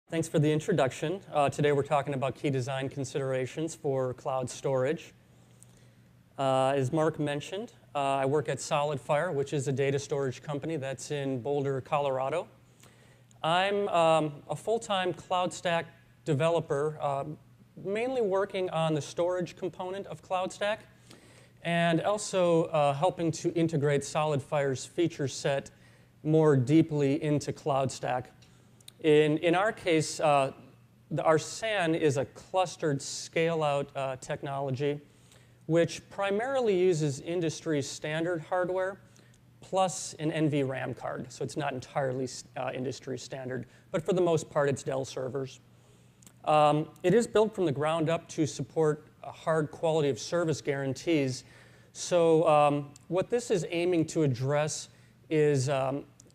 Thanks for the introduction. Today we're talking about key design considerations for cloud storage. As Mark mentioned, I work at SolidFire, which is a data storage company that's in Boulder, Colorado. I'm a full-time CloudStack developer, mainly working on the storage component of CloudStack, and also helping to integrate SolidFire's feature set more deeply into CloudStack. In our case, our SAN is a clustered scale-out technology, which primarily uses industry standard hardware plus an NVRAM card. So it's not entirely industry standard, but for the most part, it's Dell servers. It is built from the ground up to support a hard quality of service guarantees. So what this is aiming to address is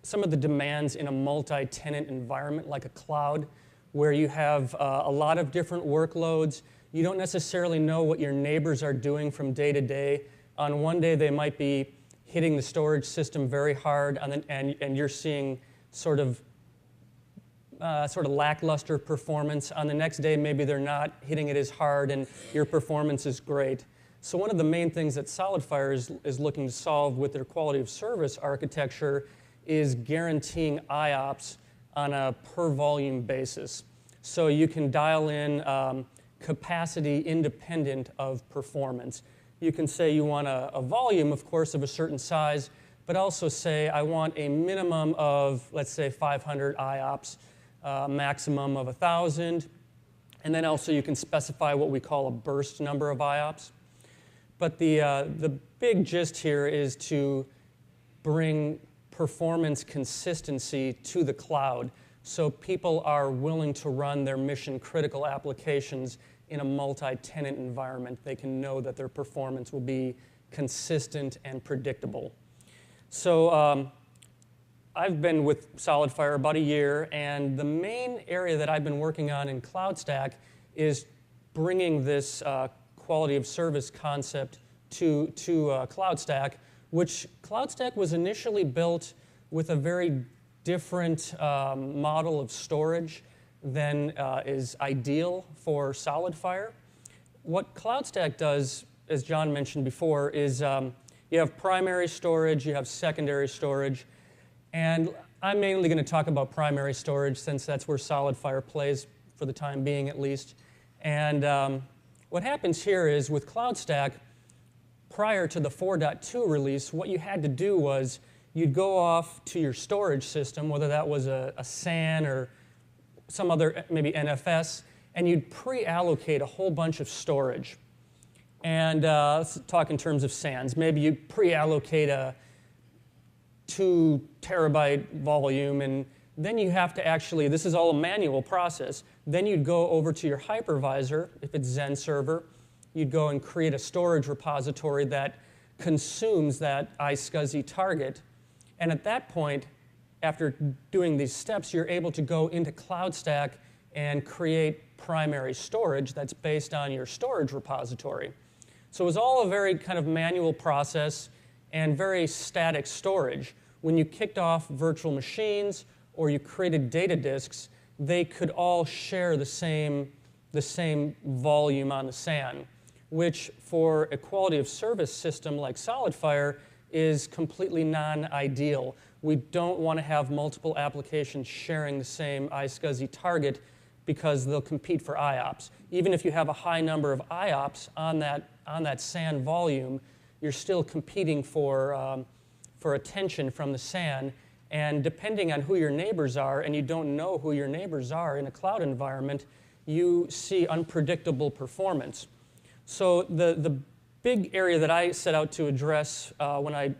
some of the demands in a multi-tenant environment like a cloud, where you have a lot of different workloads. You don't necessarily know what your neighbors are doing from day to day. On one day, they might be hitting the storage system very hard, and you're seeing sort of lackluster performance. On the next day, maybe they're not hitting it as hard, and your performance is great. So one of the main things that SolidFire is looking to solve with their quality of service architecture is guaranteeing IOPS on a per volume basis. So you can dial in capacity independent of performance. You can say you want a volume, of course, of a certain size, but also say I want a minimum of, let's say, 500 IOPS, maximum of 1,000. And then also you can specify what we call a burst number of IOPS. But the big gist here is to bring performance consistency to the cloud, so people are willing to run their mission-critical applications in a multi-tenant environment. They can know that their performance will be consistent and predictable. So I've been with SolidFire about a year, and the main area that I've been working on in CloudStack is bringing this quality of service concept to CloudStack, which CloudStack was initially built with a very different model of storage than is ideal for SolidFire. What CloudStack does, as John mentioned before, is you have primary storage, you have secondary storage, and I'm mainly going to talk about primary storage since that's where SolidFire plays for the time being at least. And what happens here is with CloudStack, prior to the 4.2 release, what you had to do was you'd go off to your storage system, whether that was a SAN or some other, maybe NFS, and you'd pre-allocate a whole bunch of storage. And let's talk in terms of SANs. Maybe you pre-allocate a 2 terabyte volume, and then you have to actually, this is all a manual process, then you'd go over to your hypervisor, if it's Xen server, you'd go and create a storage repository that consumes that iSCSI target. And at that point, after doing these steps, you're able to go into CloudStack and create primary storage that's based on your storage repository. So it was all a very kind of manual process and very static storage. When you kicked off virtual machines or you created data disks, they could all share the same volume on the SAN, which for a quality of service system like SolidFire is completely non-ideal. We don't want to have multiple applications sharing the same iSCSI target because they'll compete for IOPS. Even if you have a high number of IOPS on that SAN volume, you're still competing for attention from the SAN. And depending on who your neighbors are, and you don't know who your neighbors are in a cloud environment, you see unpredictable performance. So the big area that I set out to address when I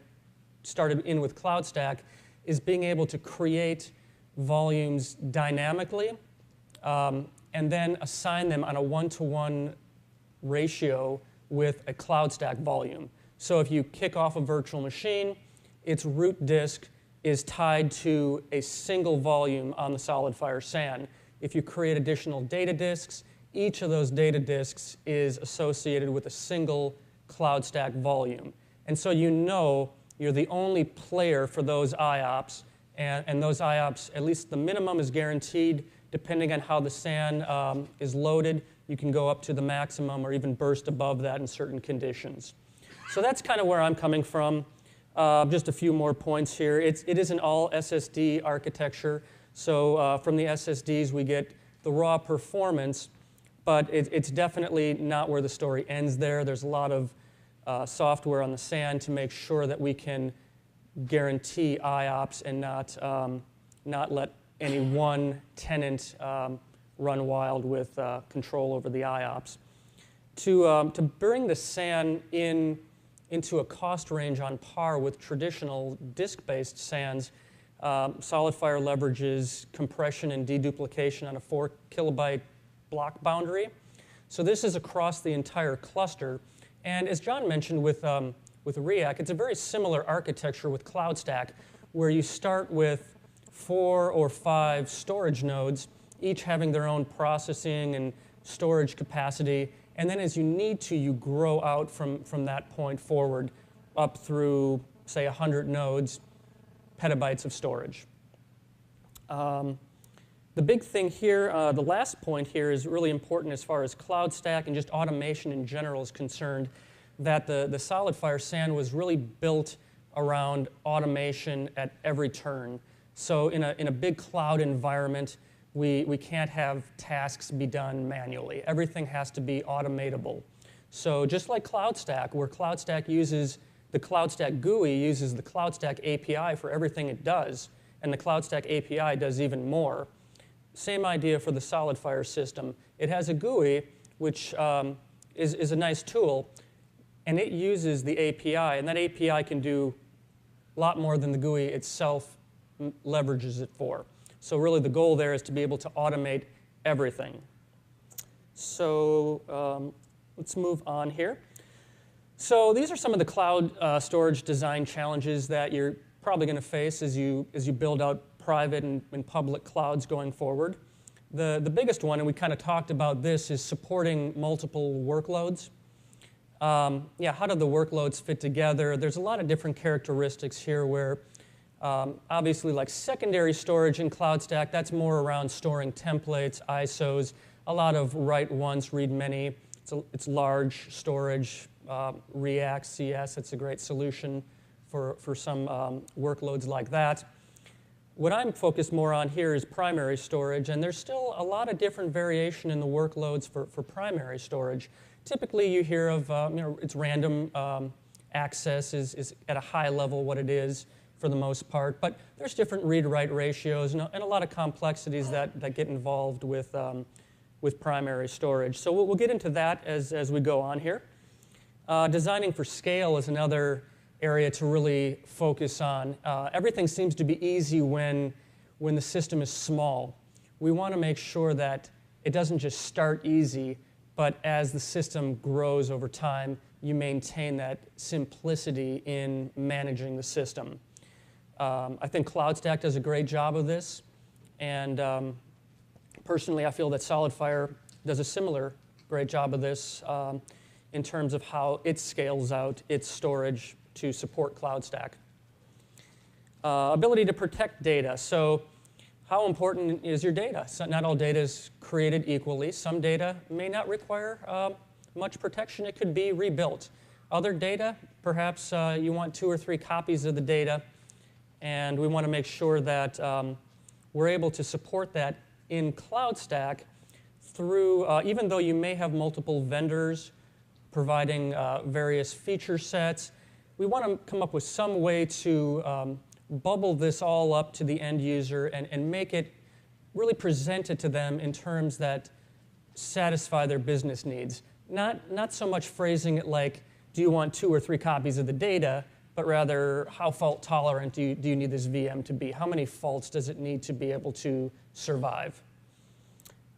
started in with CloudStack is being able to create volumes dynamically and then assign them on a one-to-one ratio with a CloudStack volume. So if you kick off a virtual machine, its root disk is tied to a single volume on the SolidFire SAN. If you create additional data disks, each of those data disks is associated with a single CloudStack volume. And so you know you're the only player for those IOPS, and those IOPS, at least the minimum is guaranteed, Depending on how the SAN is loaded, you can go up to the maximum or even burst above that in certain conditions. So that's kind of where I'm coming from. Just a few more points here. It is an all SSD architecture. So from the SSDs, we get the raw performance, but it's definitely not where the story ends there. There's a lot of software on the SAN to make sure that we can guarantee IOPS and not let any one tenant run wild with control over the IOPS. To bring the SAN into a cost range on par with traditional disk-based SANs, SolidFire leverages compression and deduplication on a 4 kilobyte block boundary. So this is across the entire cluster. And as John mentioned with REAC, it's a very similar architecture with CloudStack, where you start with 4 or 5 storage nodes, each having their own processing and storage capacity. And then as you need to, you grow out from that point forward up through, say, 100 nodes, petabytes of storage. The big thing here, the last point here is really important as far as CloudStack and just automation in general is concerned, that the SolidFire SAN was really built around automation at every turn. So in a big cloud environment, we can't have tasks be done manually. Everything has to be automatable. So just like CloudStack, where CloudStack uses the CloudStack GUI uses the CloudStack API for everything it does, and the CloudStack API does even more. Same idea for the SolidFire system. It has a GUI, which is a nice tool, and it uses the API, and that API can do a lot more than the GUI itself leverages it for. So really the goal there is to be able to automate everything. So let's move on here. So these are some of the cloud storage design challenges that you're probably going to face as you build out private and public clouds going forward. The biggest one, and we kind of talked about this, is supporting multiple workloads. How do the workloads fit together? There's a lot of different characteristics here where obviously like secondary storage in CloudStack, that's more around storing templates, ISOs, a lot of write once, read many. It's large storage, React, CS, it's a great solution for some workloads like that. What I'm focused more on here is primary storage, and there's still a lot of different variation in the workloads for primary storage. Typically you hear of, it's random access is at a high level what it is for the most part, but there's different read-write ratios and a lot of complexities that get involved with primary storage. So we'll get into that as we go on here. Designing for scale is another area to really focus on. Everything seems to be easy when the system is small. We want to make sure that it doesn't just start easy, but as the system grows over time, you maintain that simplicity in managing the system. I think CloudStack does a great job of this, and personally, I feel that SolidFire does a similar great job of this in terms of how it scales out its storage to support CloudStack. Ability to protect data. So how important is your data? So not all data is created equally. Some data may not require much protection. It could be rebuilt. Other data, perhaps you want 2 or 3 copies of the data, and we want to make sure that we're able to support that in CloudStack through, even though you may have multiple vendors providing various feature sets, we want to come up with some way to bubble this all up to the end user and make it really present it to them in terms that satisfy their business needs. Not so much phrasing it like, do you want 2 or 3 copies of the data, but rather how fault tolerant do you need this VM to be? How many faults does it need to be able to survive?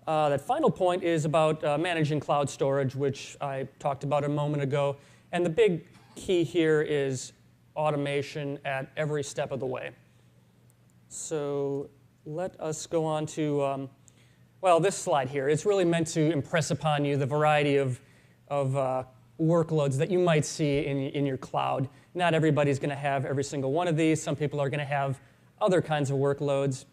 That final point is about managing cloud storage, which I talked about a moment ago. And the big key here is automation at every step of the way. So let us go on to, this slide here. It's really meant to impress upon you the variety of workloads that you might see in your cloud. Not everybody's going to have every single one of these. Some people are going to have other kinds of workloads.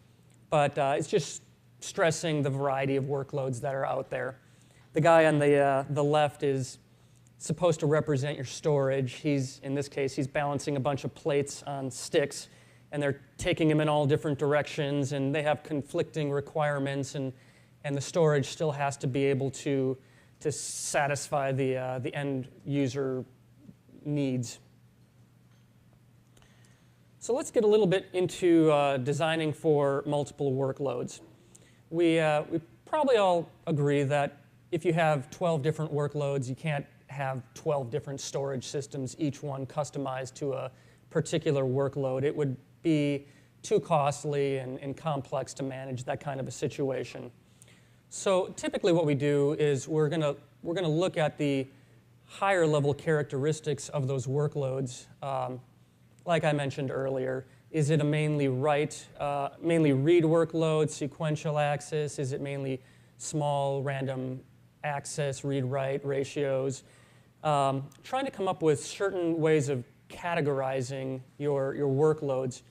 But it's just stressing the variety of workloads that are out there. The guy on the left is supposed to represent your storage. In this case, he's balancing a bunch of plates on sticks, and they're taking him in all different directions, and they have conflicting requirements, and the storage still has to be able to satisfy the end user needs. So let's get a little bit into designing for multiple workloads. We probably all agree that if you have 12 different workloads, you can't have 12 different storage systems, each one customized to a particular workload. It would be too costly and complex to manage that kind of a situation. So typically what we do is we're going to look at the higher level characteristics of those workloads. Like I mentioned earlier, is it a mainly read workload, sequential access? Is it mainly small random access, read-write ratios? Trying to come up with certain ways of categorizing your workloads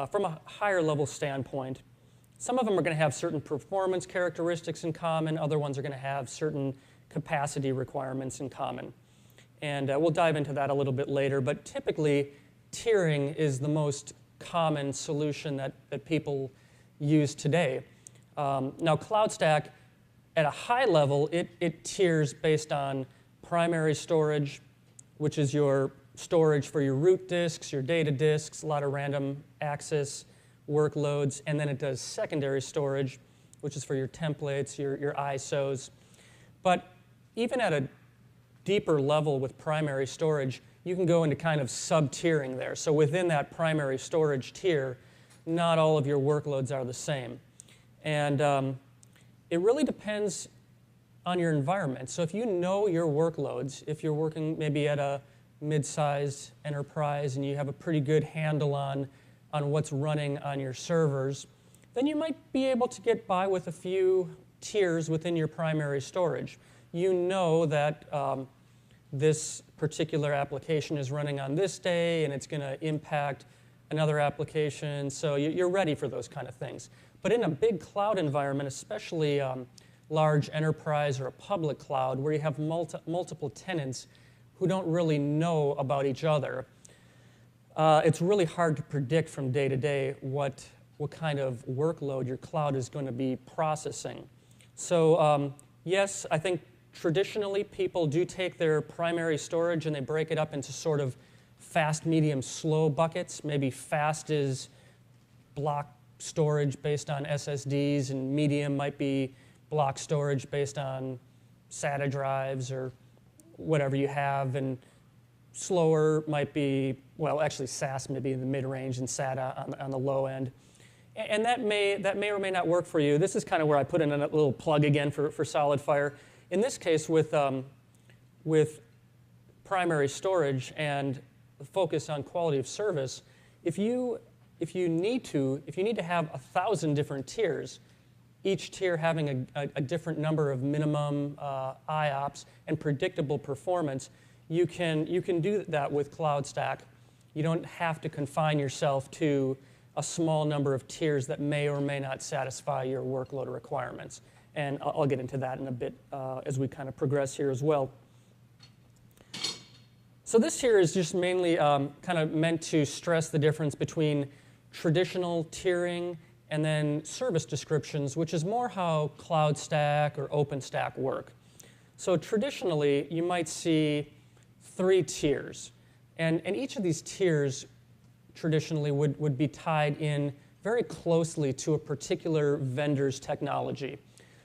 from a higher level standpoint. Some of them are going to have certain performance characteristics in common. Other ones are going to have certain capacity requirements in common. And we'll dive into that a little bit later. But typically, tiering is the most common solution that people use today. Now, CloudStack, at a high level, it tiers based on primary storage, which is your storage for your root disks, your data disks, a lot of random access workloads, and then it does secondary storage, which is for your templates, your ISOs. But even at a deeper level with primary storage, you can go into kind of sub-tiering there. So within that primary storage tier, not all of your workloads are the same. And it really depends on your environment. So if you know your workloads, if you're working maybe at a mid-sized enterprise and you have a pretty good handle on what's running on your servers, then you might be able to get by with a few tiers within your primary storage. You know that this particular application is running on this day and it's going to impact another application, so you're ready for those kind of things. But in a big cloud environment, especially large enterprise or a public cloud where you have multiple tenants who don't really know about each other, it's really hard to predict from day to day what kind of workload your cloud is going to be processing. So yes, I think traditionally people do take their primary storage and they break it up into sort of fast, medium, slow buckets. Maybe fast is block storage based on SSDs, and medium might be block storage based on SATA drives or whatever you have, and slower might be, well, actually SAS may be in the mid-range and SATA on the low end. And that may or may not work for you. This is kind of where I put in a little plug again for SolidFire. In this case, with primary storage and the focus on quality of service, if you need to have 1,000 different tiers, each tier having a different number of minimum IOPS and predictable performance, you can do that with CloudStack. You don't have to confine yourself to a small number of tiers that may or may not satisfy your workload requirements. And I'll get into that in a bit as we kind of progress here as well. So this here is just mainly kind of meant to stress the difference between traditional tiering and then service descriptions, which is more how CloudStack or OpenStack work. So traditionally, you might see 3 tiers. And each of these tiers traditionally would be tied in very closely to a particular vendor's technology.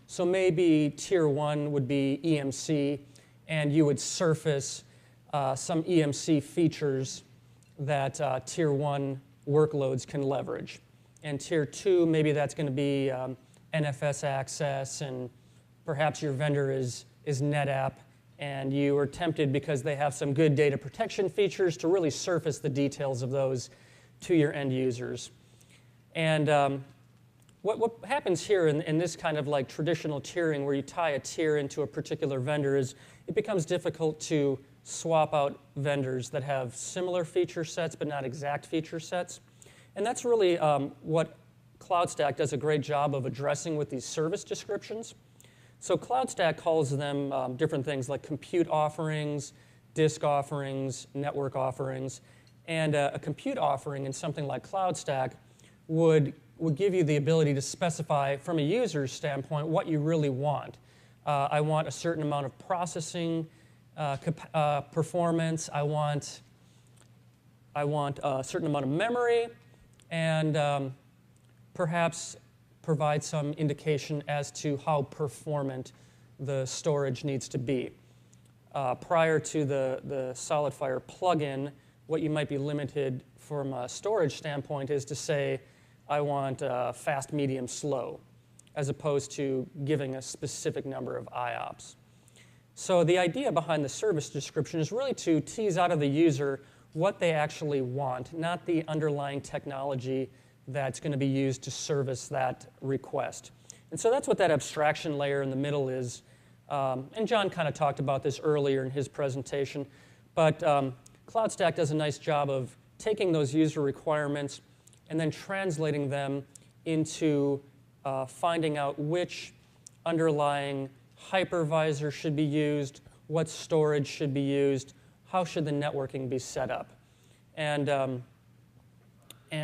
So maybe tier 1 would be EMC, and you would surface some EMC features that tier 1 workloads can leverage. And tier 2, maybe that's going to be NFS access, and perhaps your vendor is NetApp, and you are tempted because they have some good data protection features to really surface the details of those to your end users. And what happens here in this kind of like traditional tiering where you tie a tier into a particular vendor is it becomes difficult to swap out vendors that have similar feature sets but not exact feature sets. And that's really what CloudStack does a great job of addressing with these service descriptions. So CloudStack calls them different things like compute offerings, disk offerings, network offerings, and a compute offering in something like CloudStack would give you the ability to specify from a user's standpoint what you really want. I want a certain amount of processing performance. I want a certain amount of memory, and perhaps provide some indication as to how performant the storage needs to be. Prior to the SolidFire plugin, what you might be limited from a storage standpoint is to say, I want fast, medium, slow, as opposed to giving a specific number of IOPS. So the idea behind the service description is really to tease out of the user what they actually want, not the underlying technology that's going to be used to service that request. And so that's what that abstraction layer in the middle is. And John kind of talked about this earlier in his presentation. But CloudStack does a nice job of taking those user requirements and then translating them into finding out which underlying hypervisor should be used, what storage should be used, how should the networking be set up. And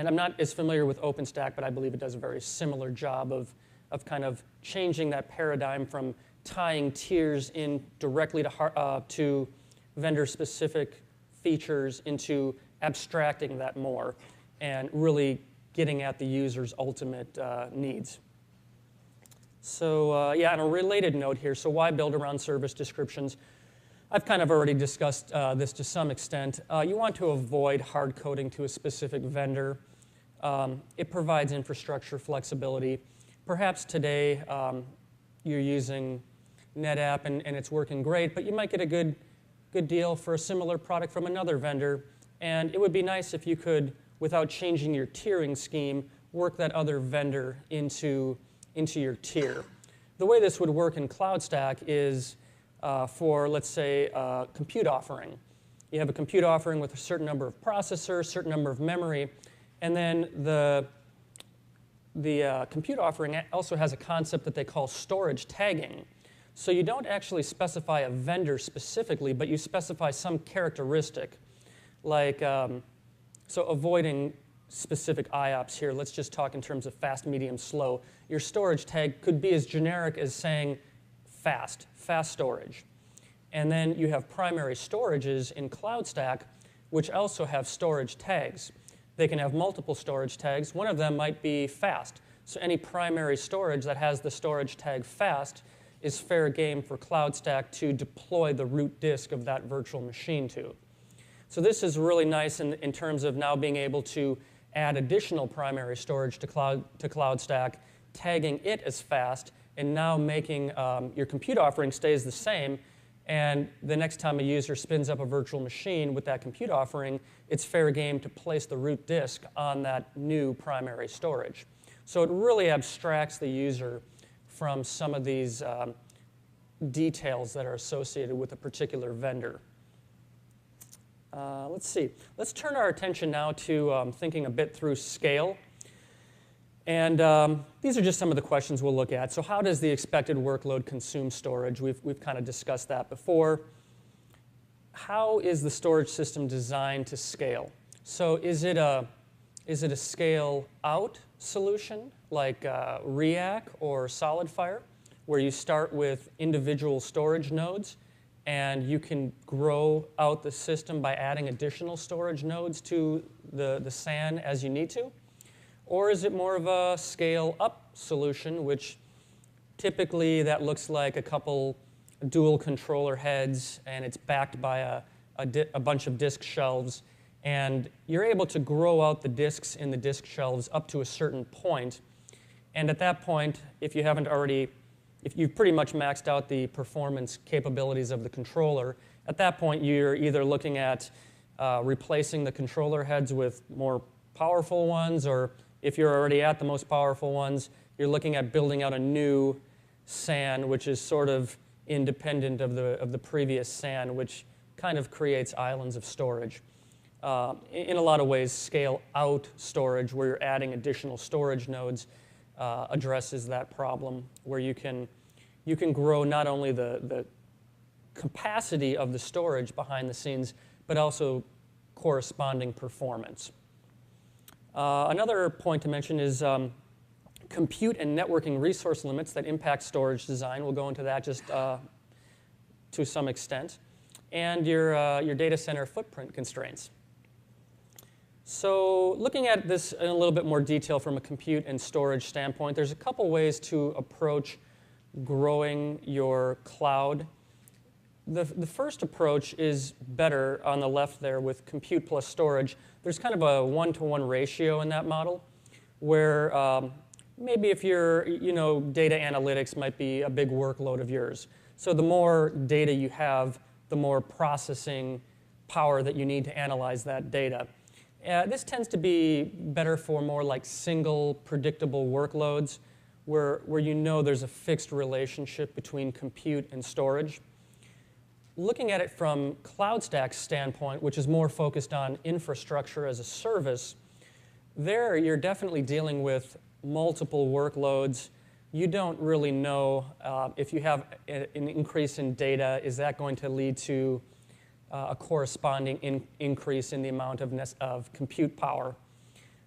I'm not as familiar with OpenStack, but I believe it does a very similar job of kind of changing that paradigm from tying tiers in directly to vendor-specific features into abstracting that more and really getting at the user's ultimate needs. So yeah, on a related note here, so why build around service descriptions? I've kind of already discussed this to some extent. You want to avoid hard coding to a specific vendor. It provides infrastructure flexibility. Perhaps today you're using NetApp and it's working great, but you might get a good deal for a similar product from another vendor. And it would be nice if you could, without changing your tiering scheme, work that other vendor into your tier. The way this would work in CloudStack is for, let's say, a compute offering. You have a compute offering with a certain number of processors, certain number of memory, and then the compute offering also has a concept that they call storage tagging. So you don't actually specify a vendor specifically, but you specify some characteristic, like, so avoiding specific IOPS here, let's just talk in terms of fast, medium, slow. Your storage tag could be as generic as saying fast storage. And then you have primary storages in CloudStack, which also have storage tags. They can have multiple storage tags. One of them might be fast. So any primary storage that has the storage tag fast is fair game for CloudStack to deploy the root disk of that virtual machine to. So this is really nice in terms of now being able to add additional primary storage to CloudStack, tagging it as fast, and now making your compute offering stays the same. And the next time a user spins up a virtual machine with that compute offering, it's fair game to place the root disk on that new primary storage. So it really abstracts the user from some of these details that are associated with a particular vendor. Let's see. Let's turn our attention now to thinking a bit through scale. And these are just some of the questions we'll look at. So how does the expected workload consume storage? We've kind of discussed that before. How is the storage system designed to scale? So is it a scale out solution like REAC or SolidFire, where you start with individual storage nodes and you can grow out the system by adding additional storage nodes to the SAN as you need to? Or is it more of a scale-up solution, which typically that looks like a couple dual controller heads, and it's backed by a bunch of disk shelves, and you're able to grow out the disks in the disk shelves up to a certain point. And at that point, if you've pretty much maxed out the performance capabilities of the controller, at that point you're either looking at replacing the controller heads with more powerful ones, or if you're already at the most powerful ones, you're looking at building out a new SAN, which is sort of independent of the previous SAN, which kind of creates islands of storage. In a lot of ways, scale out storage, where you're adding additional storage nodes, addresses that problem, where you can grow not only the capacity of the storage behind the scenes, but also corresponding performance. Another point to mention is compute and networking resource limits that impact storage design. We'll go into that just to some extent. And your data center footprint constraints. So looking at this in a little bit more detail from a compute and storage standpoint, there's a couple ways to approach growing your cloud. The first approach is better on the left there with compute plus storage. There's kind of a 1-to-1 ratio in that model where maybe if your data analytics might be a big workload of yours. So the more data you have, the more processing power that you need to analyze that data. This tends to be better for more like single predictable workloads where there's a fixed relationship between compute and storage. Looking at it from CloudStack's standpoint, which is more focused on infrastructure as a service, there you're definitely dealing with multiple workloads. You don't really know if you have an increase in data, is that going to lead to a corresponding increase in the amount of compute power.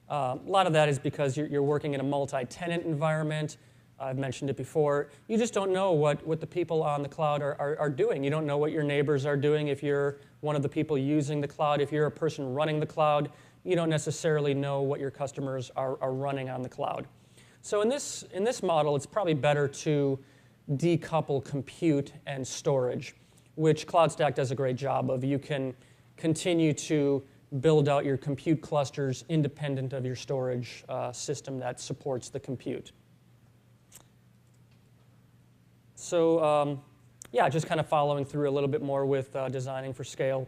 A lot of that is because you're working in a multi-tenant environment. I've mentioned it before. You just don't know what the people on the cloud are doing. You don't know what your neighbors are doing if you're one of the people using the cloud. If you're a person running the cloud, you don't necessarily know what your customers are running on the cloud. So in this model, it's probably better to decouple compute and storage, which CloudStack does a great job of. You can continue to build out your compute clusters independent of your storage system that supports the compute. So yeah, just kind of following through a little bit more with designing for scale.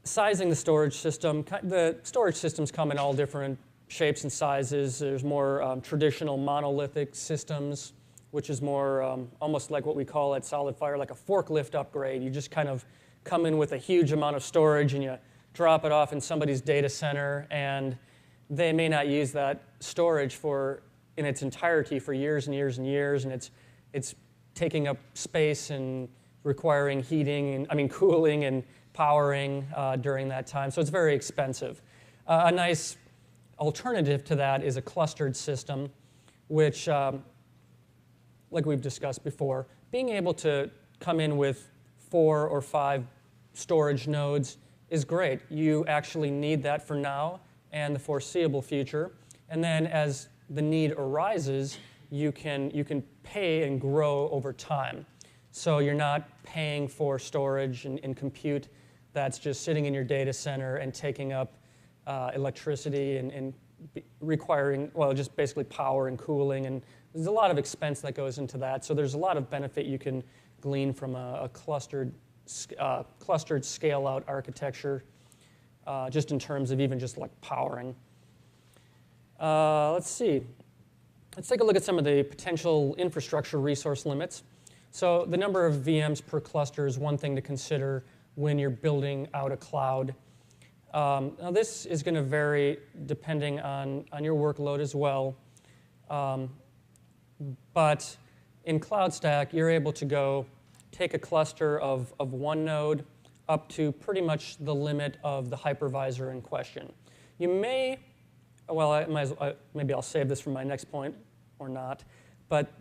Sizing the storage system. The storage systems come in all different shapes and sizes. There's more traditional monolithic systems, which is more almost like what we call at SolidFire, like a forklift upgrade. You just kind of come in with a huge amount of storage and you drop it off in somebody's data center, and they may not use that storage in its entirety for years and years and years, and it's taking up space and requiring cooling and powering during that time. So it's very expensive. A nice alternative to that is a clustered system, which, like we've discussed before, being able to come in with 4 or 5 storage nodes is great. You actually need that for now and the foreseeable future. And then as the need arises, you can pay and grow over time. So you're not paying for storage and compute that's just sitting in your data center and taking up electricity and requiring, well, just basically power and cooling. And there's a lot of expense that goes into that. So there's a lot of benefit you can glean from a clustered scale-out architecture, just in terms of even just like powering. Let's see. Let's take a look at some of the potential infrastructure resource limits. So the number of VMs per cluster is one thing to consider when you're building out a cloud. Now this is going to vary depending on your workload as well. But in CloudStack, you're able to take a cluster of one node up to pretty much the limit of the hypervisor in question. You may, well, maybe I'll save this for my next point or not, but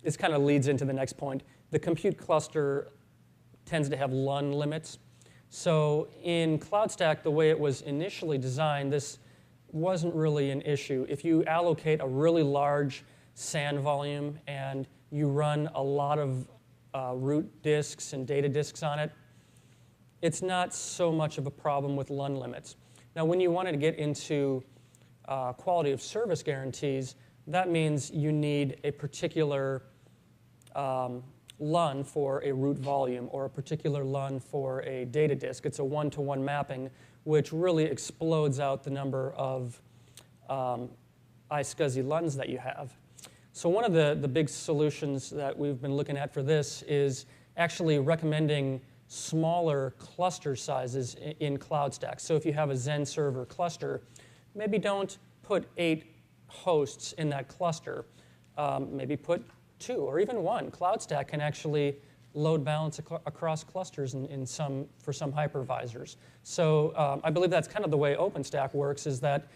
this kind of leads into the next point. The compute cluster tends to have LUN limits. So in CloudStack, the way it was initially designed, this wasn't really an issue. If you allocate a really large SAN volume and you run a lot of root disks and data disks on it, it's not so much of a problem with LUN limits. Now, when you wanted to get into quality of service guarantees, that means you need a particular LUN for a root volume or a particular LUN for a data disk. It's a one-to-one mapping, which really explodes out the number of iSCSI LUNs that you have. So one of the big solutions that we've been looking at for this is actually recommending smaller cluster sizes in CloudStack. So if you have a Xen server cluster, maybe don't put 8 hosts in that cluster. Maybe put 2 or even 1. CloudStack can actually load balance across clusters for some hypervisors. So I believe that's kind of the way OpenStack works, is that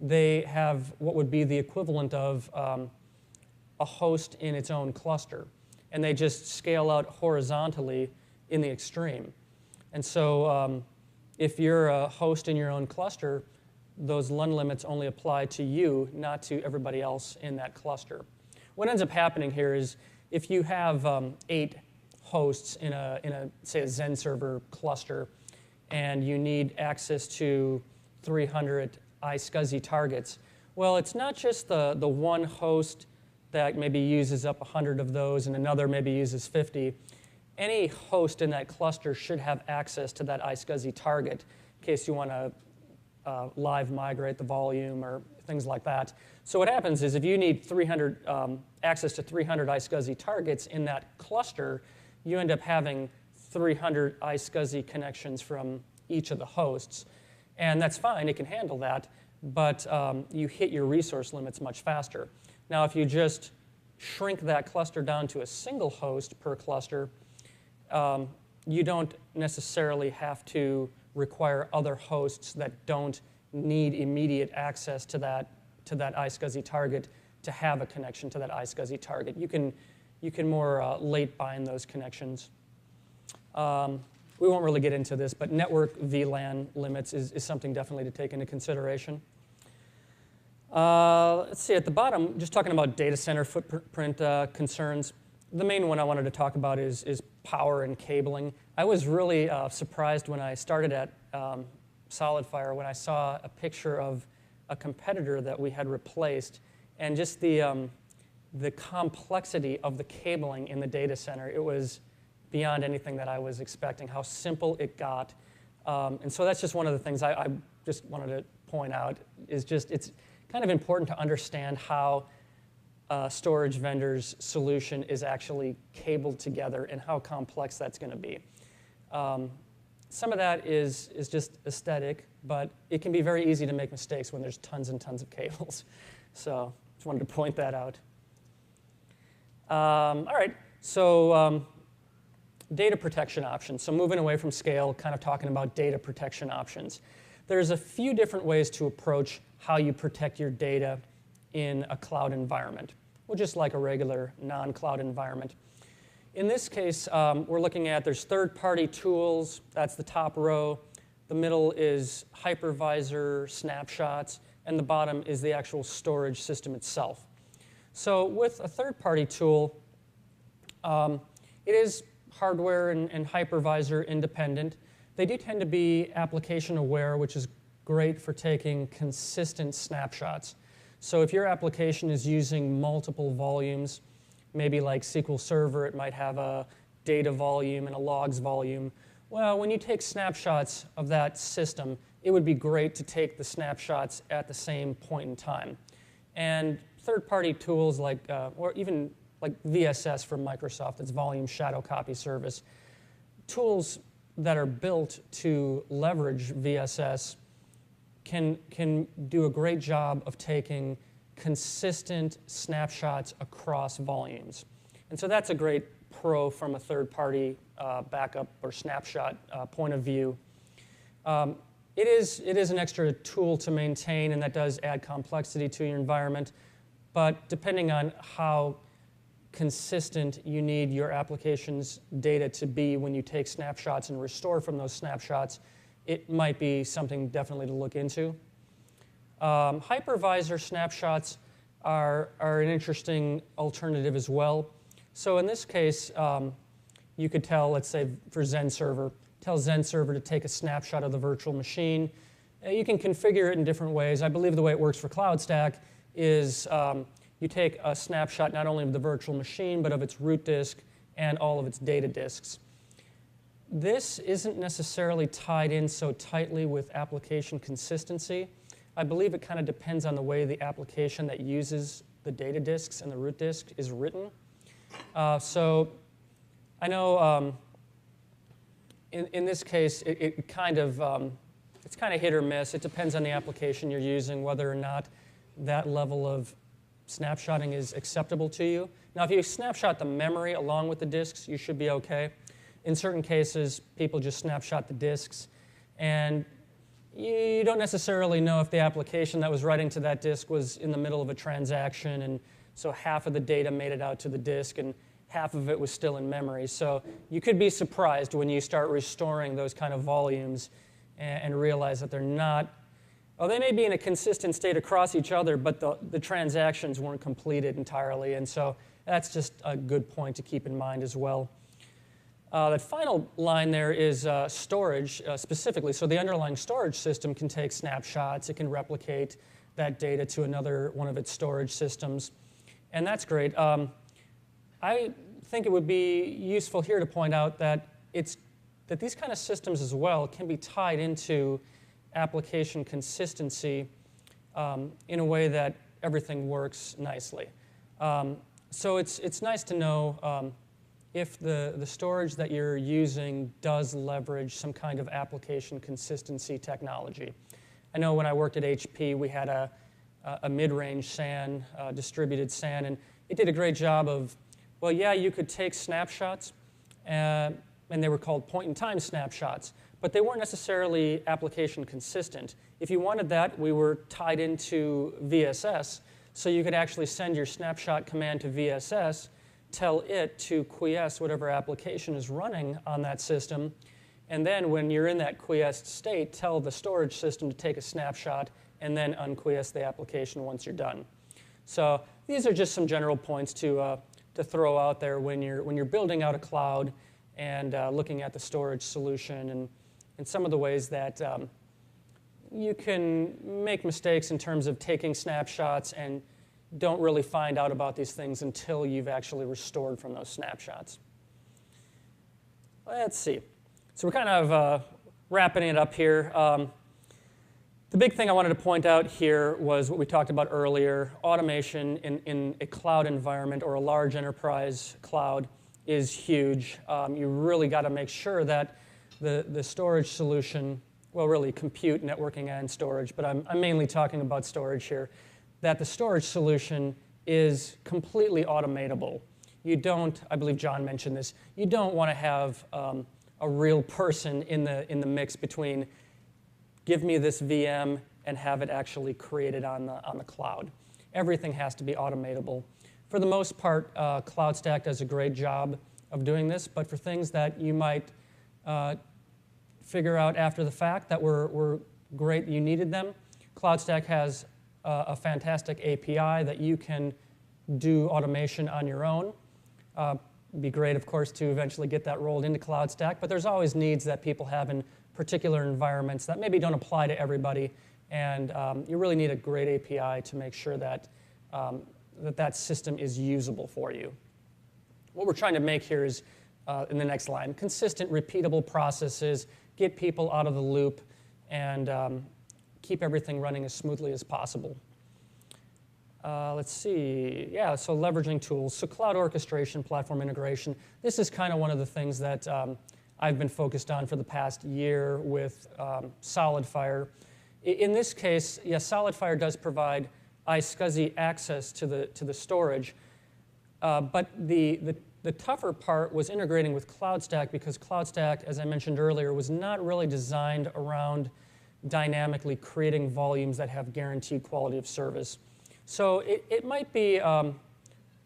they have what would be the equivalent of a host in its own cluster. And they just scale out horizontally in the extreme. And so if you're a host in your own cluster, those LUN limits only apply to you, not to everybody else in that cluster. What ends up happening here is if you have 8 hosts in a say a Zen server cluster, and you need access to 300 iSCSI targets, well, it's not just the one host that maybe uses up 100 of those and another maybe uses 50. Any host in that cluster should have access to that iSCSI target in case you want to live migrate the volume or things like that. So what happens is if you need access to 300 iSCSI targets in that cluster, you end up having 300 iSCSI connections from each of the hosts. And that's fine, it can handle that, but you hit your resource limits much faster. Now, if you just shrink that cluster down to a single host per cluster, you don't necessarily have to require other hosts that don't need immediate access to that iSCSI target to have a connection to that iSCSI target. You can more late bind those connections. We won't really get into this, but network VLAN limits is something definitely to take into consideration. Let's see, at the bottom, just talking about data center footprint concerns. The main one I wanted to talk about is power and cabling. I was really surprised when I started at SolidFire when I saw a picture of a competitor that we had replaced, and just the complexity of the cabling in the data center. It was beyond anything that I was expecting, how simple it got. And so that's just one of the things I just wanted to point out, is just it's kind of important to understand how a storage vendor's solution is actually cabled together and how complex that's going to be. Some of that is just aesthetic, but it can be very easy to make mistakes when there's tons and tons of cables. So just wanted to point that out. All right, so data protection options. So moving away from scale, kind of talking about data protection options. There's a few different ways to approach how you protect your data in a cloud environment, or just like a regular non-cloud environment. In this case, we're looking at, there's third-party tools, that's the top row. The middle is hypervisor snapshots, and the bottom is the actual storage system itself. So with a third-party tool, it is hardware and hypervisor independent. They do tend to be application aware, which is great for taking consistent snapshots. So if your application is using multiple volumes, maybe like SQL Server, it might have a data volume and a logs volume. Well, when you take snapshots of that system, it would be great to take the snapshots at the same point in time. And third-party tools like, or even like VSS from Microsoft, it's Volume Shadow Copy Service, tools that are built to leverage VSS can do a great job of taking consistent snapshots across volumes. And so that's a great pro from a third-party backup or snapshot point of view. It is an extra tool to maintain, and that does add complexity to your environment. But depending on how consistent you need your application's data to be when you take snapshots and restore from those snapshots, it might be something definitely to look into. Hypervisor snapshots are an interesting alternative as well. So in this case, you could tell, let's say for Zen Server, tell Zen Server to take a snapshot of the virtual machine. You can configure it in different ways. I believe the way it works for CloudStack is you take a snapshot not only of the virtual machine, but of its root disk and all of its data disks. This isn't necessarily tied in so tightly with application consistency. I believe it kind of depends on the way the application that uses the data disks and the root disk is written. So I know in this case, it's kind of hit or miss. It depends on the application you're using, whether or not that level of snapshotting is acceptable to you. Now, if you snapshot the memory along with the disks, you should be okay. In certain cases, people just snapshot the disks, and you don't necessarily know if the application that was writing to that disk was in the middle of a transaction, and so half of the data made it out to the disk, and half of it was still in memory. So you could be surprised when you start restoring those kind of volumes and realize that they're not, well, they may be in a consistent state across each other, but the transactions weren't completed entirely, and so that's just a good point to keep in mind as well. That final line there is storage specifically. So the underlying storage system can take snapshots. It can replicate that data to another one of its storage systems. And that's great. I think it would be useful here to point out that these kind of systems as well can be tied into application consistency in a way that everything works nicely. So it's nice to know if the storage that you're using does leverage some kind of application consistency technology. I know when I worked at HP, we had a mid-range SAN, distributed SAN, and it did a great job of, well, yeah, you could take snapshots, and they were called point-in-time snapshots, but they weren't necessarily application consistent. If you wanted that, we were tied into VSS, so you could actually send your snapshot command to VSS, tell it to quiesce whatever application is running on that system, and then when you're in that quiesced state, tell the storage system to take a snapshot and then unquiesce the application once you're done. So these are just some general points to throw out there when you're building out a cloud and looking at the storage solution and some of the ways that you can make mistakes in terms of taking snapshots and don't really find out about these things until you've actually restored from those snapshots. Let's see. So we're kind of wrapping it up here. The big thing I wanted to point out here was what we talked about earlier. Automation in a cloud environment or a large enterprise cloud is huge. You really got to make sure that the storage solution, well, really compute, networking, and storage, but I'm mainly talking about storage here, that the storage solution is completely automatable. You don't, I believe John mentioned this, you don't want to have a real person in the mix between give me this VM and have it actually created on the cloud. Everything has to be automatable. For the most part, CloudStack does a great job of doing this, but for things that you might figure out after the fact that were great, you needed them, CloudStack has a fantastic API that you can do automation on your own. It'd be great, of course, to eventually get that rolled into CloudStack, but there's always needs that people have in particular environments that maybe don't apply to everybody, and you really need a great API to make sure that that system is usable for you. What we're trying to make here is, in the next line, consistent, repeatable processes, get people out of the loop, and keep everything running as smoothly as possible. Let's see, yeah, so leveraging tools. So cloud orchestration, platform integration. This is kind of one of the things that I've been focused on for the past year with SolidFire. In this case, yes, SolidFire does provide iSCSI access to the storage, but the tougher part was integrating with CloudStack because CloudStack, as I mentioned earlier, was not really designed around dynamically creating volumes that have guaranteed quality of service. So it might be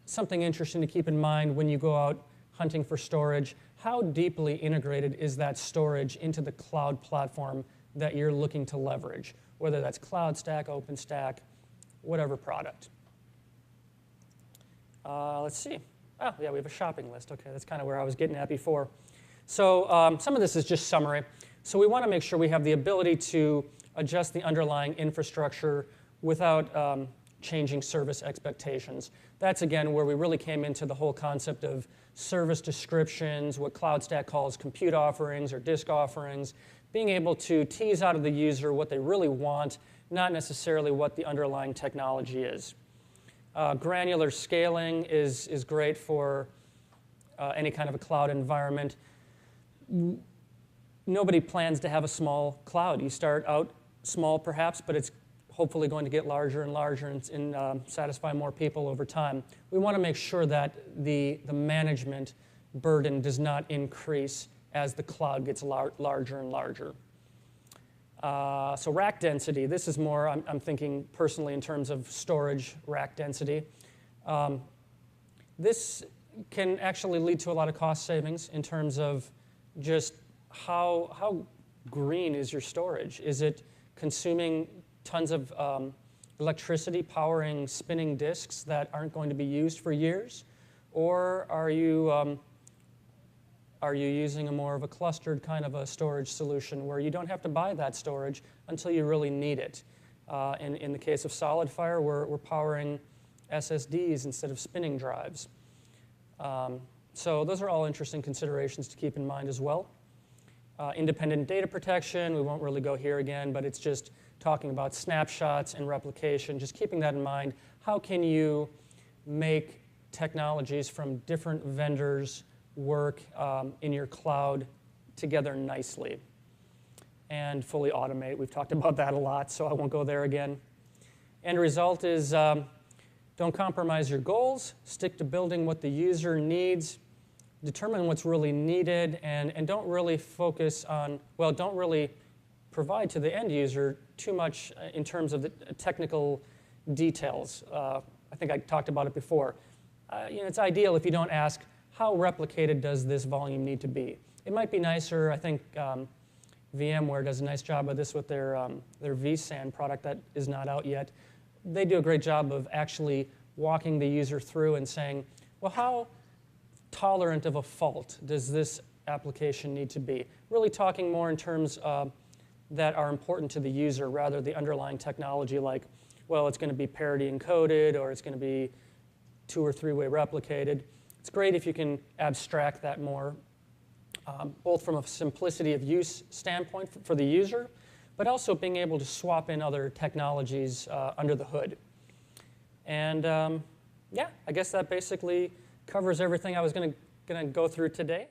something interesting to keep in mind when you go out hunting for storage. How deeply integrated is that storage into the cloud platform that you're looking to leverage, whether that's CloudStack, OpenStack, whatever product. Let's see. Oh, yeah, we have a shopping list. Okay, that's kind of where I was getting at before. So some of this is just summary. So we want to make sure we have the ability to adjust the underlying infrastructure without changing service expectations. That's, again, where we really came into the whole concept of service descriptions, what CloudStack calls compute offerings or disk offerings, being able to tease out of the user what they really want, not necessarily what the underlying technology is. Granular scaling is great for any kind of a cloud environment. Nobody plans to have a small cloud. You start out small, perhaps, but it's hopefully going to get larger and larger and satisfy more people over time. We want to make sure that the management burden does not increase as the cloud gets larger and larger. So rack density, this is more, I'm thinking personally in terms of storage rack density. This can actually lead to a lot of cost savings in terms of just how green is your storage? Is it consuming tons of electricity powering spinning disks that aren't going to be used for years? Or are you using a more of a clustered kind of a storage solution where you don't have to buy that storage until you really need it? In the case of SolidFire, we're powering SSDs instead of spinning drives. So those are all interesting considerations to keep in mind as well. Independent data protection, we won't really go here again, but it's just talking about snapshots and replication, just keeping that in mind. How can you make technologies from different vendors work in your cloud together nicely and fully automate? We've talked about that a lot, so I won't go there again. End result is don't compromise your goals, stick to building what the user needs, determine what's really needed, and don't really focus on, well, don't really provide to the end user too much in terms of the technical details. I think I talked about it before. It's ideal if you don't ask, how replicated does this volume need to be? It might be nicer, I think VMware does a nice job of this with their vSAN product that is not out yet. They do a great job of actually walking the user through and saying, well, how tolerant of a fault does this application need to be? Really talking more in terms that are important to the user rather the underlying technology like, well, it's going to be parity encoded or it's going to be 2- or 3-way replicated. It's great if you can abstract that more, both from a simplicity of use standpoint for the user, but also being able to swap in other technologies under the hood. And yeah, I guess that basically covers everything I was going to go through today.